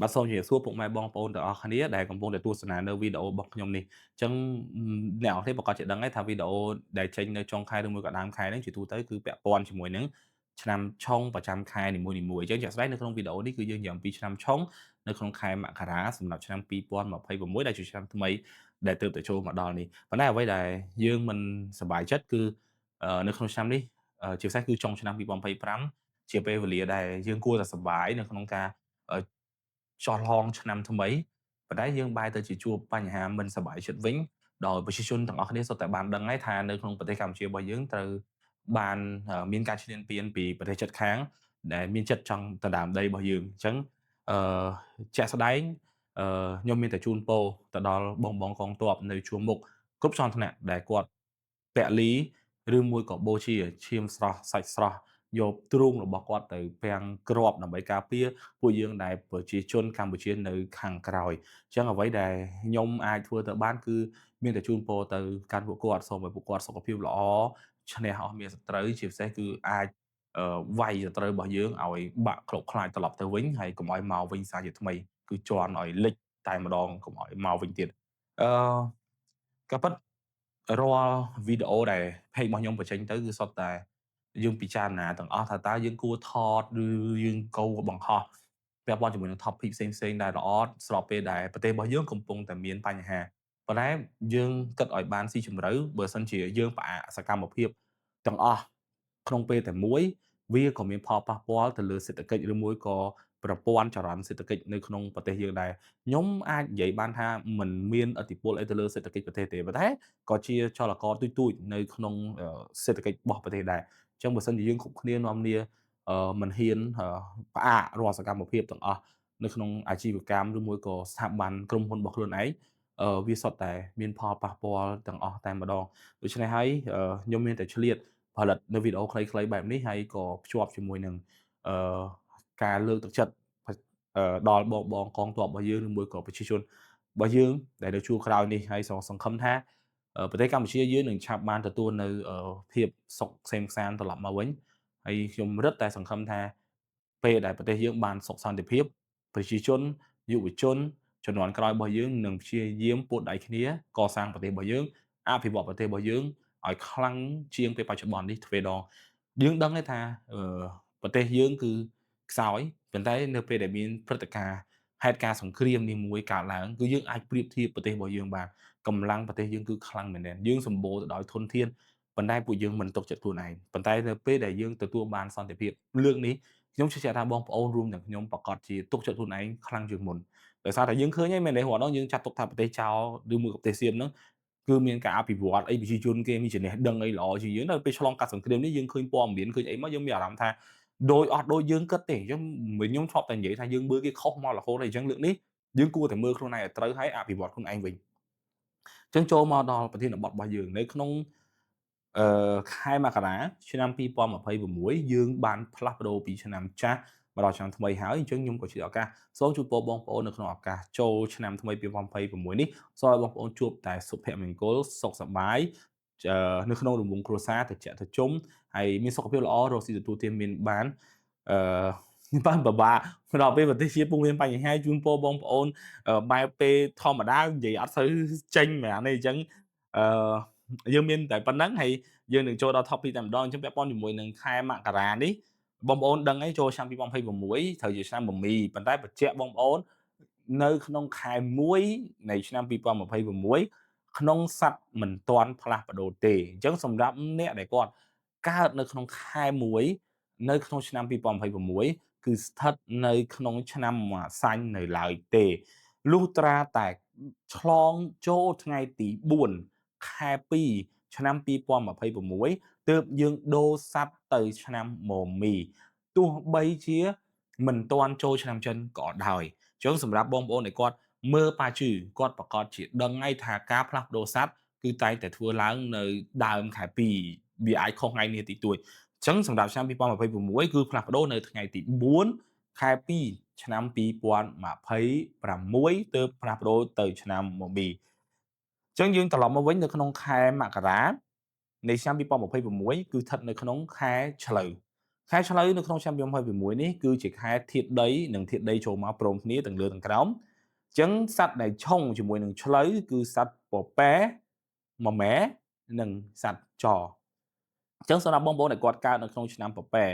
បាទសូមជម្រាបសួរពុកម៉ែបងប្អូនទាំងអស់គ្នាដែលកំពុងតែទស្សនានៅវីដេអូរបស់ខ្ញុំនេះអញ្ចឹងអ្នកនរគ្នាប្រកាសជាដឹងហើយថាវីដេអូដែលចេញនៅចុងខែឬមួយក៏ដើមខែហ្នឹងជាទូទៅគឺពាក់ព័ន្ធជាមួយនឹងឆ្នាំឆុងប្រចាំខែនីមួយៗអញ្ចឹងជាក់ស្ដែងនៅក្នុងវីដេអូនេះគឺយើងនិយាយអំពីឆ្នាំឆុងនៅក្នុងខែមករាសម្រាប់ឆ្នាំ2026ដែលជាឆ្នាំថ្មីដែលទើបតែចូលមកដល់នេះប៉ុន្តែអ្វីដែលយើងមិនសប្បាយចិត្តគឺនៅក្នុងឆ្នាំនេះជាពិសេសគឺចុងឆ្នាំ2025ជាពេលវេលាដែលយើងគួរតែសប្បាយនៅក្នុងការអឺ ចោះឡងឆ្នាំថ្មីប៉ុន្តែយើងបែរទៅជាជួបបញ្ហាមិនសប្បាយចិត្តវិញដោយប្រជាជនទាំងអស់គ្នាសុទ្ធតែបានដឹងហើយថានៅក្នុងប្រទេសកម្ពុជារបស់យើងត្រូវបានមានការឈ្លានពានពីប្រទេសជិតខាងដែលមានចិត្តចង់ដណ្ដើមដីរបស់យើងអញ្ចឹងអឺជាក់ស្ដែងខ្ញុំមានតែជូនពរទៅដល់បងកងទ័ពនៅជួរមុខគ្រប់ជាន់ថ្នាក់ដែលគាត់ពលីឬមួយក៏បូជាឈាមស្រស់សាច់ស្រស់យកទ្រូងរបស់គាត់ទៅពាំងគ្រាប់ដើម្បីការពារពួកយើងដែលប្រជាជនកម្ពុជានៅខាងក្រោយអញ្ចឹងអ្វីដែលខ្ញុំអាចធ្វើទៅបានគឺមានតែជូនពរទៅកាន់ពួកគាត់សូមឲ្យពួកគាត់សុខភាពល្អឈ្នះអស់មារសត្រូវជាពិសេសគឺអាចវាយសត្រូវរបស់យើងឲ្យបាក់ឃ្លោកខ្លាចត្រឡប់ទៅវិញហើយកុំឲ្យមកវិញសារជាថ្មីគឺជន់ឲ្យលិចតែម្ដងកុំឲ្យមកវិញទៀតអឺក៏ប៉ុតរាល់វីដេអូដែល page របស់ខ្ញុំបញ្ចេញទៅគឺសុទ្ធតែយើងពិចារណាទាំងអស់ថាតើយើងគួរថតឬយើងកូរបង្ហោះពាក់ព័ន្ធជាមួយនឹង topic ផ្សេងៗដែលល្អស្របពេលដែលប្រទេសរបស់យើងកំពុងតែមានបញ្ហាប៉ុន្តែយើងគិតឲ្យបានស៊ីជម្រៅបើសិនជាយើងផ្អាកសកម្មភាពទាំងអស់ក្នុងពេលតែមួយវាក៏មានផលប៉ះពាល់ទៅលើសេដ្ឋកិច្ចឬមួយក៏ប្រព័ន្ធចរន្តសេដ្ឋកិច្ចនៅក្នុងប្រទេសយើងដែរខ្ញុំអាចនិយាយបានថាមិនមានឥទ្ធិពលអីទៅលើសេដ្ឋកិច្ចប្រទេសទេប៉ុន្តែក៏ជាចលករទូចៗនៅក្នុងសេដ្ឋកិច្ចរបស់ប្រទេសដែរអញ្ចឹងបើសិនជាយើងគ្រប់គ្នានាំគ្នាមិនហ៊ានផ្អាករាល់សកម្មភាពទាំងអស់នៅក្នុងអាជីវកម្មឬមួយក៏ស្ថាប័នក្រុមហ៊ុនរបស់ខ្លួនឯងវាសុទ្ធតែមានផលប៉ះពាល់ទាំងអស់តែម្ដងដូច្នេះហើយខ្ញុំមានតែឆ្លៀតផលិតនៅវីដេអូខ្លីៗបែបនេះហើយក៏ភ្ជាប់ជាមួយនឹងអឺការលើកទឹកចិត្តដល់បងកងទ័ពរបស់យើងឬមួយក៏ប្រជាជនរបស់យើងដែលនៅជួរក្រោយនេះហើយសង្ឃឹមថាប្រទេសកម្ពុជាយើងនឹងឆាប់បានទទួលនៅភាពសុខក្សេមក្សាន្តត្រឡប់មកវិញហើយខ្ញុំរឹតតែសង្ឃឹមថាពេលដែលប្រទេសយើងបានសុខសន្តិភាពប្រជាជនយុវជនជំនាន់ក្រោយរបស់យើងនឹងព្យាយាមពួតដៃគ្នាកសាងប្រទេសរបស់យើងអភិវឌ្ឍប្រទេសរបស់យើងឲ្យខ្លាំងជាងពេលបច្ចុប្បន្ននេះទ្វេដងយើងដឹងហើយថាប្រទេសយើងគឺខ្សោយប៉ុន្តែនៅពេលដែលមានព្រឹត្តិការណ៍ហេតុការណ៍សង្គ្រាមនេះមួយកើតឡើងគឺយើងអាចប្រៀបធៀបប្រទេសរបស់យើងបានកម្លាំងប្រទេសយើងគឺខ្លាំងមែនទែនយើងសម្បូរទៅដោយធនធានប៉ុន្តែពួកយើងមិនទុកចិត្តខ្លួនឯងប៉ុន្តែនៅពេលដែលយើងទទួលបានសន្តិភាពលើកនេះខ្ញុំជឿជាក់ថាបងប្អូនរួមទាំងខ្ញុំប្រកាសជាទុកចិត្តខ្លួនឯងខ្លាំងជាងមុនដោយសារតែយើងឃើញហើយមែនទេរាល់ដងយើងចាត់ទុកថាប្រទេសចោលឬមួយក៏ប្រទេសសៀមហ្នឹងគឺមានការអភិវឌ្ឍអីប្រជាជនគេមានចំណេះដឹងអីល្អជាងយើងដល់ពេលឆ្លងកាត់សង្គ្រាមនេះយើងឃើញព័ត៌មានឃើញអីមកយើងមានអារម្មណ៍ថាដូចអត់ដូចយើងគិតទេអញ្ចឹងខ្ញុំធ្លាប់តែនិយាយថាយើងមើលគេខុសមករហូតហើយអញ្ចឹងលើកនេះយើងគួរតែមើលខ្លួនឯងឲ្យត្រូវហើយអភិវឌ្ឍខ្លួនឯងវិញអញ្ចឹងចូលមកដល់ប្រធានបទរបស់យើងនៅក្នុងខែមករាឆ្នាំ2026យើងបានផ្លាស់ប្ដូរពីឆ្នាំចាស់មកដល់ឆ្នាំថ្មីហើយអញ្ចឹងខ្ញុំក៏ជាឱកាសសូមជូនពរបងប្អូននៅក្នុងឱកាសចូលឆ្នាំថ្មី2026នេះសូមឲ្យបងប្អូនជួបតែសុភមង្គលសុខសប្បាយនៅក្នុងរង្វង់គ្រួសារត្រជាក់ត្រជុំហើយមានសុខភាពល្អរកស៊ីទទួលទានមានបានអឺបានពិបាកមកដល់ពេលប្រទេសជាតិពុំមានបញ្ហាជូនពរបងប្អូនបែបពេលធម្មតានិយាយអត់សូវចេញហ្មងទេអញ្ចឹងអឺយើងមានតែប៉ុណ្្នឹងហើយយើងនឹងចូលដល់ topic តែម្ដងអញ្ចឹងពាក់ព័ន្ធជាមួយនឹងខែមករានេះបងប្អូនដឹងហើយចូលឆ្នាំ2026ត្រូវជាឆ្នាំមមីប៉ុន្តែបញ្ជាក់បងប្អូននៅក្នុងខែ1នៃឆ្នាំ2026ក្នុងសត្វមិនទាន់ផ្លាស់ប្ដូរទេអញ្ចឹងសម្រាប់អ្នកដែលគាត់កើតនៅក្នុងខែ1នៅក្នុងឆ្នាំ2026គឺស្ថិតនៅក្នុងឆ្នាំម៉ាសាញ់នៅឡើយទេលុះត្រាតែឆ្លងចូលថ្ងៃទី4ខែ2ឆ្នាំ2026ទើបយើងដូរស័ព្ទទៅឆ្នាំមមីទោះបីជាមិនទាន់ចូលឆ្នាំចិនក៏ដោយអញ្ចឹងសម្រាប់បងប្អូនដែលគាត់មើលប៉ាជឺគាត់ប្រកាសជាដឹងហើយថាការផ្លាស់ប្ដូរស័ព្ទគឺតែងតែធ្វើឡើងនៅដើមខែ2វាអាចខុសថ្ងៃនេះតិចតួចអញ្ចឹងសម្រាប់ឆ្នាំ2026គឺផ្លាស់ប្ដូរនៅថ្ងៃទី4ខែ2ឆ្នាំ2026ទើបផ្លាស់ប្ដូរទៅឆ្នាំមមីអញ្ចឹងយើងត្រឡប់មកវិញនៅក្នុងខែមករានៃឆ្នាំ2026គឺស្ថិតនៅក្នុងខែឆ្លូវ ខែឆ្លូវនៅក្នុងឆ្នាំ2021នេះគឺជាខែធាតុដីនិងធាតុដីចូលមកព្រមគ្នាទាំងលើទាំងក្រោមអញ្ចឹងសត្វដែលឆុងជាមួយនឹងឆ្លូវគឺសត្វពពែមមែនិងសត្វចអញ្ចឹងសម្រាប់បងប្អូនដែលគាត់កើតនៅក្នុងឆ្នាំពពែ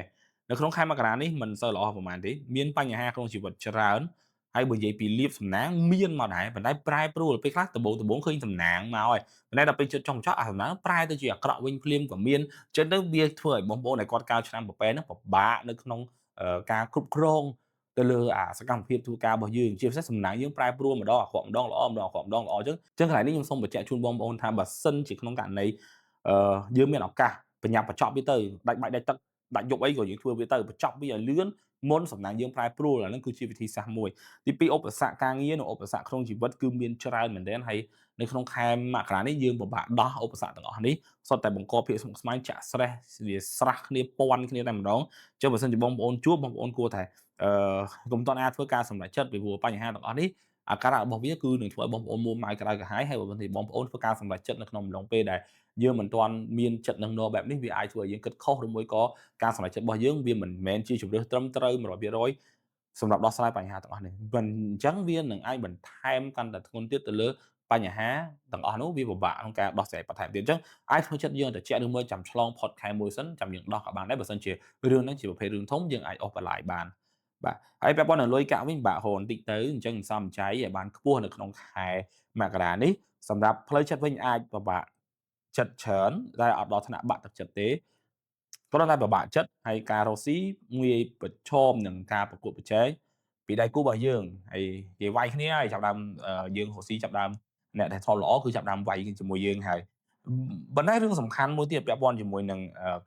នៅក្នុងខែមករានេះមិនសូវល្អប្រហែលទេមានបញ្ហាក្នុងជីវិតច្រើនហើយបើនិយាយពីលៀបសំណាងមានមកដែរប៉ុន្តែប្រែប្រួលពេលខ្លះដំបូងឃើញសំណាងមកហើយប៉ុន្តែដល់ពេលជិតចុងបញ្ចប់អាសំណាងប្រែទៅជាអាក្រក់វិញភ្លាមក៏មានចឹងទៅវាធ្វើឲ្យបងប្អូនដែលគាត់កើតឆ្នាំពពែហ្នឹងពិបាកនៅក្នុងការគ្រប់គ្រងទៅលើសកម្មភាពធ្វើការរបស់យើងជាពិសេសសំណាងយើងប្រែប្រួលម្ដងអាក្រក់ម្ដងល្អម្ដងអាក្រក់ម្ដងល្អចឹងកន្លែងនេះខ្ញុំសូមបញ្ជាក់ជូនបងប្អូនថាបើសិនជាក្នុងករណីយើងមានឱកាសបញ្ញាប់បញ្ចប់វាទៅដាច់បាយដាច់ទឹកដាច់យប់អីក៏យើងធ្វើវាទៅបញ្ចប់វាឲ្យលឿនមុនសំណាងយើងប្រែប្រួលអាហ្នឹងគឺជាវិធីសាស្ត្រមួយទីពីរឧបសគ្គការងារនិងឧបសគ្គក្នុងជីវិតគឺមានច្រើនមែនទែនហើយនៅក្នុងខែមករានេះយើងពិបាកដោះឧបសគ្គទាំងអស់នេះសុទ្ធតែបង្កភាពស្មុគស្មាញចាក់វាស្រះគ្នាពាន់គ្នាតែម្ដងអញ្ចឹងបើសិនជាបងប្អូនជួបបងប្អូនគួរតែកុំតន់អាចធ្វើការសម្រេចចិត្តពីព្រោះបញ្ហាទាំងអស់នេះអាការៈរបស់វាគឺនឹងធ្វើឲ្យបងប្អូនមួម៉ៅក្តៅក្រហាយហើយបើមិនទេបងប្អូនធ្វើការសម្រេចចិត្តនៅក្នុងអំឡុងពេលដែលយើងមិនទាន់មានចិត្តនឹងណបែបនេះវាអាចធ្វើឲ្យយើងគិតខុសឬមួយក៏ការសម្រេចចិត្តរបស់យើងវាមិនមែនជាជម្រើសត្រឹមត្រូវ100%សម្រាប់ដោះស្រាយបញ្ហាទាំងអស់នេះមិនអញ្ចឹងវានឹងអាចបន្ថែមកាន់តែធ្ងន់ទៀតទៅលើបញ្ហាទាំងអស់នោះវាពិបាកក្នុងការដោះស្រាយបន្ថែមទៀតអញ្ចឹងអាចធ្វើចិត្តយើងត្រជាក់ឬមួយចាំឆ្លងផុតខែមួយសិនចាំយើងដោះក៏បានដែរបើសិនជារឿងហ្នឹងជាប្រភេទរឿងធំយើងអាចអូសបន្លាយបានបាទហើយពាក់ព័ន្ធនឹងលុយកាក់វិញបាក់ហូរបន្តិចទៅអញ្ចឹងសំចៃឲ្យបានខ្ពស់នៅក្នុងខែមករានេះសម្រាប់ផ្លូវចិត្តវិញអាចពិបាកចិត្តច្រើនតែអត់ដល់ថ្នាក់បាក់ទឹកចិត្តទេគ្រាន់តែពិបាកចិត្តហើយការរកស៊ីងាយប្រឈមនឹងការប្រកួតប្រជែងពីដៃគូរបស់យើងហើយនិយាយវាយគ្នាហើយចាប់ផ្ដើមយើងរកស៊ីចាប់ផ្ដើមអ្នកដែលធ្លាប់ល្អគឺចាប់ផ្ដើមវាយជាមួយយើងហើយប៉ុន្តែរឿងសំខាន់មួយទៀតពាក់ព័ន្ធជាមួយនឹង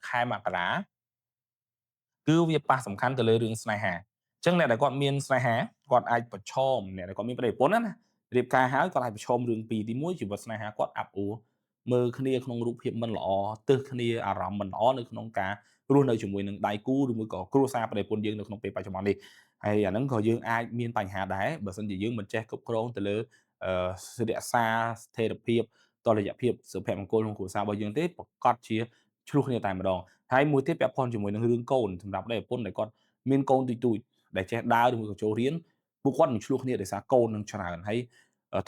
ខែមករាគឺវាប៉ះសំខាន់ទៅលើរឿងស្នេហាអញ្ចឹងអ្នកដែលគាត់មានស្នេហាគាត់អាចប្រឈមអ្នកដែលគាត់មានប្តីប្រពន្ធណារៀបការហើយគាត់អាចប្រឈមរឿងពីរទី1ជីវិតស្នេហាគាត់អាប់អួរមើលគ្នាក្នុងរូបភាពមិនល្អទើសគ្នាអារម្មណ៍មិនល្អនៅក្នុងការរស់នៅជាមួយនឹងដៃគូឬមួយក៏គ្រួសារប្តីប្រពន្ធយើងនៅក្នុងពេលបច្ចុប្បន្ននេះហើយអាហ្នឹងក៏យើងអាចមានបញ្ហាដែរបើសិនជាយើងមិនចេះគ្រប់គ្រងទៅលើរក្សាស្ថិរភាពតុល្យភាពសុភមង្គលក្នុងគ្រួសាររបស់យើងទេប្រកាសជាឆ្លោះគ្នាតែម្ដង ហើយមួយទៀតពាក់ព័ន្ធជាមួយនឹងរឿងកូនសម្រាប់ប្តីប្រពន្ធដែលគាត់មានកូនទូចៗដែលចេះដើរឬមួយក៏ចូលរៀនពួកគាត់នឹងឆ្លោះគ្នាដោយសារកូននឹងច្រើនហើយ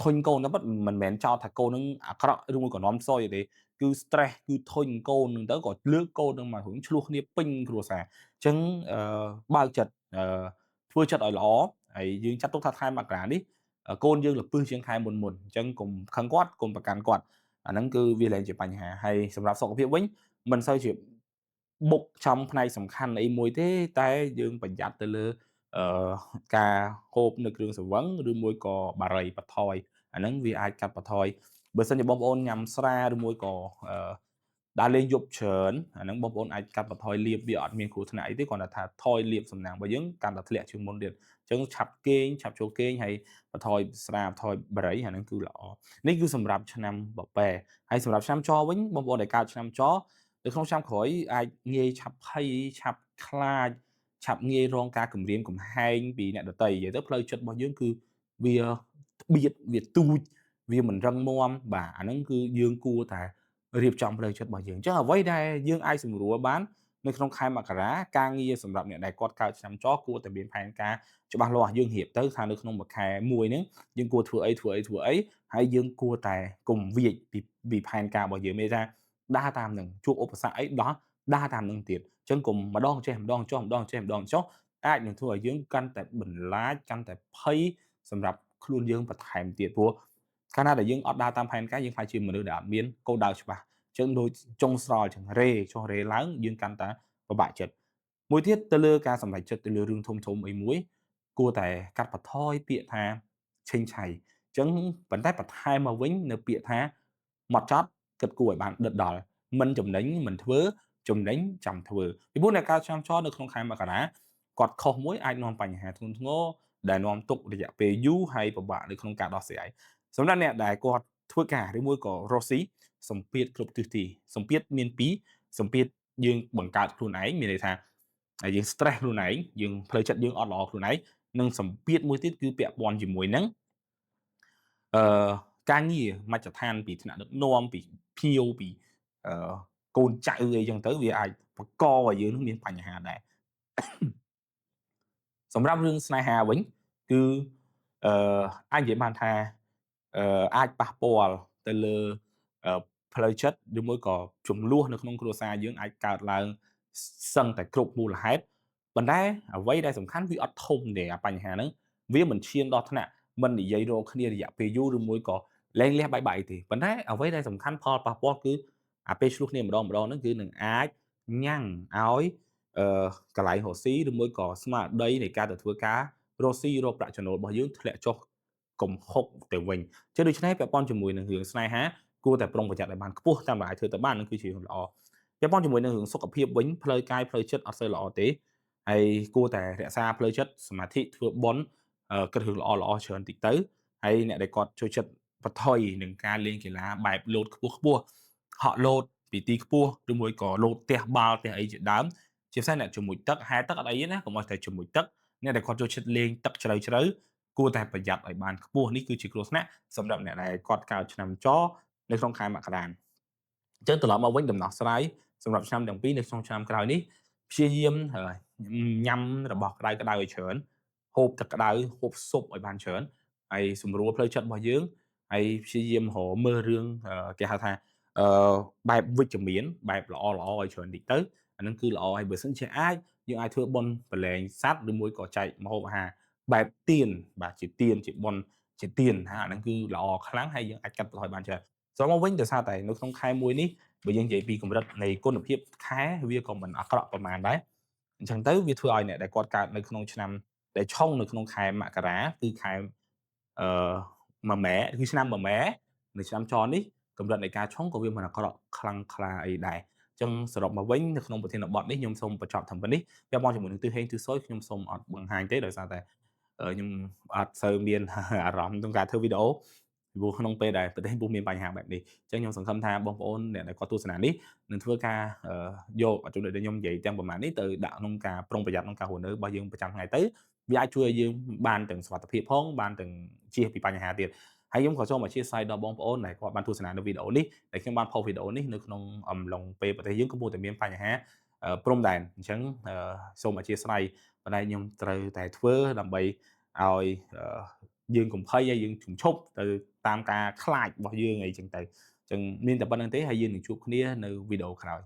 ធុញកូនតាមពិតមិនមែនចោទថាកូននឹងអាក្រក់ឬមួយក៏នាំខ្សោយទេគឺ stress គឺធុញកូននឹងទៅក៏លើកកូននឹងមករឿងឆ្លោះគ្នាពេញគ្រួសារអញ្ចឹងបើកចិត្តធ្វើចិត្តឲ្យល្អហើយយើងចាត់ទុកថាខែមករានេះកូនយើងល្ពឹសជាងខែមុនអញ្ចឹងកុំខឹងគាត់កុំប្រកាន់គាត់អាហ្នឹងគឺវាលែងជាបញ្ហាហើយសម្រាប់សុខភាពវិញមិនសូវជាបុកចំផ្នែកសំខាន់អីមួយទេតែយើងប្រយ័ត្នទៅលើអឺការហូបនៅគ្រឿងស្រវឹងឬមួយក៏បារីបន្ថយអាហ្នឹងវាអាចកាត់បន្ថយបើសិនជាបងប្អូនញ៉ាំស្រាឬមួយក៏ដើរលេងយប់ច្រើនអាហ្នឹងបងប្អូនអាចកាត់បន្ថយលាភវាអត់មានគ្រោះថ្នាក់អីទេគ្រាន់តែថាថយលាភសំណាងរបស់យើងកាន់តែធ្លាក់ជាងមុនទៀតអញ្ចឹងឆាប់គេងឆាប់ចូលគេងហើយបន្ថយស្រាបន្ថយបារីអាហ្នឹងគឺល្អនេះគឺសម្រាប់ឆ្នាំបបែហើយសម្រាប់ឆ្នាំចវិញបងប្អូនដែលកើតឆ្នាំចនៅក្នុងឆ្នាំក្រោយអាចងាយឆាប់ភ័យឆាប់ខ្លាចឆាប់ងាយរងការគំរាមកំហែងពីអ្នកដទៃនិយាយទៅផ្លូវចិត្តរបស់យើងគឺវាត្បៀតវាទូចវាមិនរឹងមាំបាទអាហ្នឹងគឺយើងគួរតែរៀបចំផ្លូវចិត្តរបស់យើងអញ្ចឹងអ្វីដែលយើងអាចសម្រួលបាននៅក្នុងខែមករាការងារសម្រាប់អ្នកដែលគាត់កើតឆ្នាំចគួរតែមានផែនការច្បាស់លាស់យើងរៀបទៅថានៅក្នុងមួយខែមួយហ្នឹងយើងគួរធ្វើអីហើយយើងគួរតែកុំវាចពីផែនការរបស់យើងមានន័យថាដើរតាមនឹងជួបឧបសគ្គអីដោះដើរតាមនឹងទៀតអញ្ចឹងកុំម្ដងចេះម្ដងចុះម្ដងចេះម្ដងចុះអាចនឹងធ្វើឲ្យយើងកាន់តែបន្លាចកាន់តែភ័យសម្រាប់ខ្លួនយើងបន្ថែមទៀតព្រោះកាលណាដែលយើងអត់ដើរតាមផែនការយើងខ្លាចជាមនុស្សដែលអត់មានគោលដៅច្បាស់អញ្ចឹងដូចចុងស្រល់អញ្ចឹងរេចុះរេឡើងយើងកាន់តែពិបាកចិត្តមួយទៀតទៅលើការសម្រេចចិត្តទៅលើរឿងធំអីមួយគួរតែកាត់បន្ថយពាក្យថាឆេងឆៃអញ្ចឹងប៉ុន្តែបន្ថែមមកវិញនៅពាក្យថាហ្មត់ចត់គិតគូរឲ្យបានដិតដល់មិនចំណេញមិនធ្វើចំណេញចាំធ្វើពីព្រោះអ្នកកើតឆ្នាំចនៅក្នុងខែមករាគាត់ខុសមួយអាចនាំបញ្ហាធ្ងន់ធ្ងរដែលនាំទុក្ខរយៈពេលយូរហើយពិបាកនៅក្នុងការដោះស្រាយសម្រាប់អ្នកដែលគាត់ធ្វើការឬមួយក៏រកស៊ីសម្ពាធគ្រប់ទិសទីសម្ពាធមានពីរសម្ពាធយើងបង្កើតខ្លួនឯងមានន័យថាយើង stress ខ្លួនឯងយើងផ្លូវចិត្តយើងអត់ល្អខ្លួនឯងនិងសម្ពាធមួយទៀតគឺពាក់ព័ន្ធជាមួយនឹងអឺការងារមជ្ឈដ្ឋានពីថ្នាក់ដឹកនាំពីភ្ញៀវពីអឺកូនចៅអីចឹងទៅវាអាចបង្កឲ្យយើងនឹងមានបញ្ហាដែរ សម្រាប់រឿងស្នេហាវិញគឺអាចនិយាយបានថាអាចប៉ះពាល់ទៅលើអឺផ្លូវចិត្តឬមួយក៏ជម្លោះនៅក្នុងគ្រួសារយើងអាចកើតឡើងសឹងតែគ្រប់មូលហេតុប៉ុន្តែអ្វីដែលសំខាន់វាអត់ធំទេអាបញ្ហាហ្នឹងវាមិនឈានដល់ថ្នាក់មិននិយាយរកគ្នារយៈពេលយូរឬមួយក៏លែងលះបាយបាយទេប៉ុន្តែអ្វីដែលសំខាន់ផលប៉ះពាល់គឺអាពេលឆ្លោះគ្នាម្ដងហ្នឹងគឺនឹងអាចញ៉ាំងឲ្យអឺកន្លែងរកស៊ីឬមួយក៏ស្មារតីនៃការទៅធ្វើការរកស៊ីរកប្រាក់ចំណូលរបស់យើងធ្លាក់ចុះកំហុកទៅវិញចឹងដូច្នេះពាក់ព័ន្ធជាមួយនឹងរឿងស្នេហាគួរតែប្រុងប្រយ័ត្នឲ្យបានខ្ពស់តាមដែលអាចធ្វើទៅបាននឹងគឺជារឿងល្អពាក់ព័ន្ធជាមួយនឹងរឿងសុខភាពវិញផ្លូវកាយផ្លូវចិត្តអត់សូវល្អទេហើយគួរតែរក្សាផ្លូវចិត្តសមាធិធ្វើបុណ្យគិតរឿងល្អៗច្រើនតិចទៅហើយអ្នកដែលគាត់ចូលចិត្តបន្ថយនឹងការលេងកីឡាបែបលោតខ្ពស់ៗហក់លោតពីទីខ្ពស់ឬមួយក៏លោតផ្ទះបាល់ផ្ទះអីជាដើមជាពិសេសអ្នកជំនួយទឹកហែលទឹកអត់អីទេណាកុំឲ្យតែជំនួយទឹកអ្នកដែលគាត់ចូលចិត្តលេងទឹកជ្រៅជ្រៅគួរតែប្រយ័ត្នឲ្យបានខ្ពស់នេះគឺជាគ្រោះថ្នាក់សម្រាប់អ្នកដែលគាត់កើតឆ្នាំចនៅក្នុងខែមករាអញ្ចឹងត្រឡប់មកវិញដំណោះស្រាយសម្រាប់ឆ្នាំទាំងពីរនៅក្នុងឆ្នាំក្រោយនេះព្យាយាមញ៉ាំរបស់ក្តៅៗឲ្យច្រើនហូបទឹកក្តៅហូបស៊ុបឲ្យបានច្រើនហើយសម្រួលផ្លូវចិត្តរបស់យើងហើយព្យាយាមរកមើលរឿងគេហៅថាអឺបែបវិជ្ជមានបែបល្អៗឲ្យច្រើនតិចទៅអានឹងគឺល្អហើយបើសិនជាអាចយើងអាចធ្វើបុណ្យប្រឡែងសត្វឬមួយក៏ចែកម្ហូបអាហារបែបទានបាទជាទានជាបុណ្យជាទានអាហ្នឹងគឺល្អខ្លាំងហើយយើងអាចកាត់បន្ថយបានច្រើនសរុបមកវិញដោយសារតែនៅក្នុងខែមួយនេះបើយើងនិយាយពីកម្រិតនៃគុណភាពខែវាក៏មិនអាក្រក់ប៉ុន្មានដែរអញ្ចឹងទៅវាធ្វើឲ្យអ្នកដែលគាត់កើតនៅក្នុងឆ្នាំដែលឆុងនៅក្នុងខែមករាគឺខែអឺមមែគឺឆ្នាំមមែនៅឆ្នាំចនេះកម្រិតនៃការឆុងក៏វាមិនអាក្រក់ខ្លាំងក្លាអីដែរអញ្ចឹងសរុបមកវិញនៅក្នុងប្រធានបទនេះខ្ញុំសូមបញ្ចប់ត្រឹមប៉ុណ្នេះពាក់ព័ន្ធជាមួយនឹងទិសហេងទិសស៊ុយខ្ញុំសូមអត់បង្ហាញទេដោយសារតែខ្ញុំអត់សូវមានអារម្មណ៍ក្នុងការធ្វើវីដេអូពីព្រោះក្នុងពេលដែលប្រទេសពុំមានបញ្ហាបែបនេះអញ្ចឹងខ្ញុំសង្ឃឹមថាបងប្អូនអ្នកដែលគាត់ទស្សនានេះនឹងធ្វើការយកចំណុចដែលខ្ញុំនិយាយទាំងប្រមាណនេះទៅដាក់ក្នុងការប្រុងប្រយ័ត្នក្នុងការរស់នៅរបស់យើងប្រចាំថ្ងៃទៅវាអាចជួយឲ្យយើងបានទាំងសុខភាពផងបានទាំងជៀសពីបញ្ហាទៀតហើយខ្ញុំក៏សូមអធិស្ឋានដល់បងប្អូនដែលគាត់បានទស្សនានៅវីដេអូនេះដែលខ្ញុំបានផុសវីដេអូនេះនៅក្នុងអំឡុងពេលប្រទេសយើងកំពុងតែមានបញ្ហាព្រំដែនអញ្ចឹងសូមអធិស្ឋានប៉ុន្តែខ្ញុំត្រូវតែធ្វើដើម្បីឲ្យយើងកុំភ័យហើយយើងជំឈប់ទៅតាមការខ្លាចរបស់យើងអីចឹងទៅអញ្ចឹងមានតែប៉ុណ្្នឹងទេហើយយើងនឹងជួបគ្នានៅវីដេអូក្រោយ